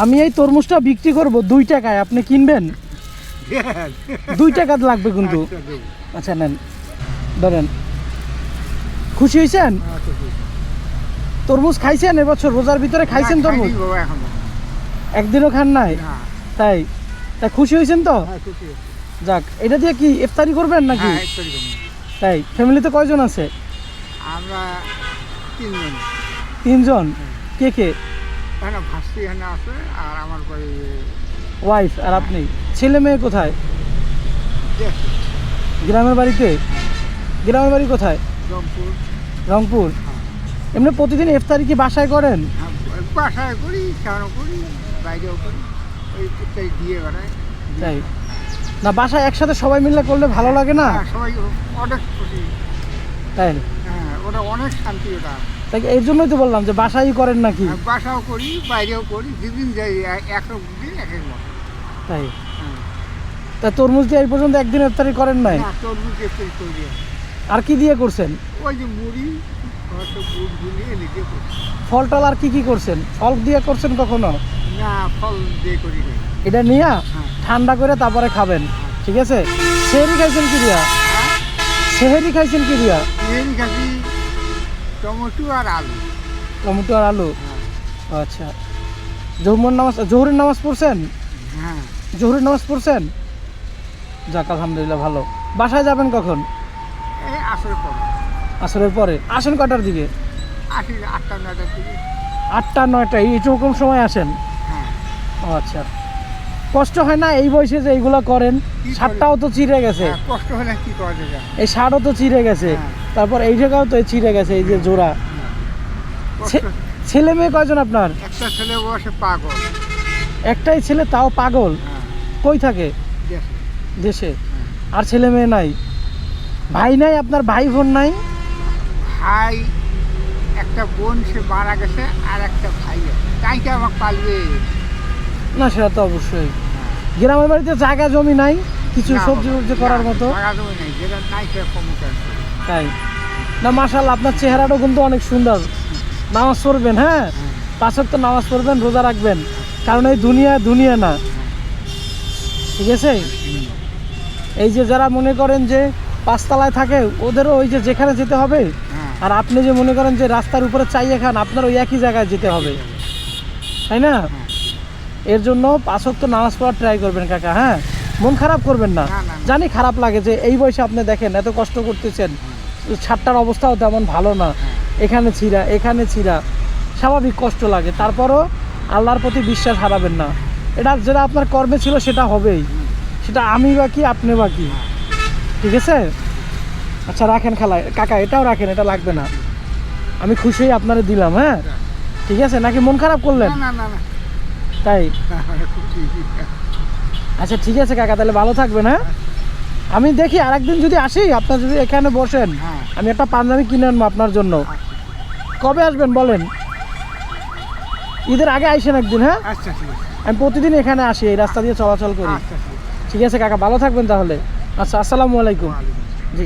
আমি এই তরমুজটা বিক্রি করব 2 টাকায়, আপনি কিনবেন? 2 টাকা লাগবে কিন্তু। আচ্ছা নেন, ধরেন। খুশি হয়েছেন? তরমুজ খাইছেন এবছর রোজার ভিতরে? খাইছেন তরমুজ? একদিনও খান নাই? তাই তাই খুশি হয়েছেন তো? যাক, এটা দিয়ে কি ইফতারি করবেন নাকি? তাই ফ্যামিলিতে কয়জন আছে? আমরা 3 জন। 3 জন? কে কে? ভাসি এখানে আছে আর আমার ওয়াইফ আর আপনি। ছেলে মেয়ে কোথায়? গ্রামের বাড়িতে? গ্রামের বাড়ি কোথায়? রংপুর। রংপুর। এমনি প্রতিদিন ইফতারি কি বাসায় করেন? বাসায় করি, কেন করি, বাইরেও করি, ওই দিয়ে বেড়ায়। তাই না, বাসায় একসাথে সবাই মিলে করলে ভালো লাগে না? সবাই অনেক খুশি। তাই হ্যাঁ, ওটা অনেক শান্তি। ওটা তাই এই জন্যই তো বললাম যে বাসায় করেন নাকি। বাসাও করি, বাইরেও করি, যেদিন যাই এক দিন এক এক মতো। তাই তা তরমুজ দিয়ে এই পর্যন্ত একদিন ইফতারি করেন নাই? তরমুজ করি। আর কি দিয়ে করছেন? ওই যে মুড়ি, হয়তো গুড় গুলিয়ে লিখে করছি। ফল টল আর কি করছেন? ফল দিয়ে করছেন কখনো? না, ফল দিয়ে করি। এটা নিয়ে ঠান্ডা করে তারপরে খাবেন, ঠিক আছে? সেহরি খাইছেন কি দিয়া? সেহরি খাইছেন কি দিয়া? সেহরি খাচ্ছি টমেটো আর আলু। টমেটো আর আলু? আচ্ছা। জোহরের নামাজ পড়ছেন? হ্যাঁ, জোহরের নামাজ পড়ছেন? যাক, আলহামদুলিল্লাহ, ভালো। বাসায় যাবেন কখন? এই আসরের পর। আসরের পরে? আসেন কটার দিকে? আসি 8টা 9টার দিকে। 8টা 9টা এইরকম সময় আসেন? হ্যাঁ। ও আচ্ছা। কষ্ট হয় না এই বয়সে যে এইগুলো করেন? শার্টটাও তো চিড়ে গেছে। কষ্ট হলে কি করা যাবে? এই শার্টও তো চিড়ে গেছে, তারপর এই জায়গাও তো চিড়ে গেছে, এই যে জোড়া। ছেলে মেয়ে কয়জন আপনার? একটা ছেলে বসে পাগল। একটাই ছেলে, তাও পাগল? কই থাকে? দেশে। আর ছেলে মেয়ে নাই? ভাই নাই আপনার? ভাই বোন নাই? ভাই একটা বোন, সে মারা গেছে, আর একটা ভাই আছে। তাই কি আমাকে পালবে? না, সেটা তো অবশ্যই। গ্রামের বাড়িতে জায়গা জমি নাই কিছু সবজি টবজি করার মতো? তাই না, মাশাআল্লাহ, আপনার চেহারাটাও কিন্তু অনেক সুন্দর। নামাজ পড়বেন, হ্যাঁ, 5 ওয়াক্ত নামাজ পড়বেন, রোজা রাখবেন, কারণ এই দুনিয়া না, ঠিক আছে? এই যে যারা মনে করেন যে 5 তলায় থাকে, ওদেরও ওই যে যেখানে যেতে হবে, আর আপনি যে মনে করেন যে রাস্তার উপরে চাইয়ে খান, আপনার ওই একই জায়গায় যেতে হবে, তাই না? এর জন্য 5 ওয়াক্ত নামাজ পড়ার ট্রাই করবেন কাকা, হ্যাঁ? মন খারাপ করবেন না। জানি খারাপ লাগে যে এই বয়সে আপনি দেখেন এত কষ্ট করতেছেন, ছাদটার অবস্থাও তেমন ভালো না, এখানে ছিঁড়া, স্বাভাবিক কষ্ট লাগে। তারপরও আল্লাহর প্রতি বিশ্বাস হারাবেন না। এটা যেটা আপনার কর্মে ছিল সেটা হবেই, সেটা আমি বাকি আপনি বাকি, ঠিক আছে? আচ্ছা রাখেন কাকা, এটাও রাখেন, এটা লাগবে না। আমি খুশি আপনারা দিলাম, হ্যাঁ, ঠিক আছে? নাকি মন খারাপ করলেন? তাই? আচ্ছা ঠিক আছে কাকা, তাহলে ভালো থাকবেন, হ্যাঁ? আমি দেখি আরেকদিন যদি আসি, আপনার যদি এখানে বসেন, আমি একটা পাঞ্জাবি কিনে আনবো আপনার জন্য। কবে আসবেন বলেন? ঈদের আগে আইসেন একদিন, হ্যাঁ? আমি প্রতিদিন এখানে আসি, এই রাস্তা দিয়ে চলাচল করি। ঠিক আছে কাকা, ভালো থাকবেন তাহলে। আচ্ছা, আসসালামু আলাইকুম। জি।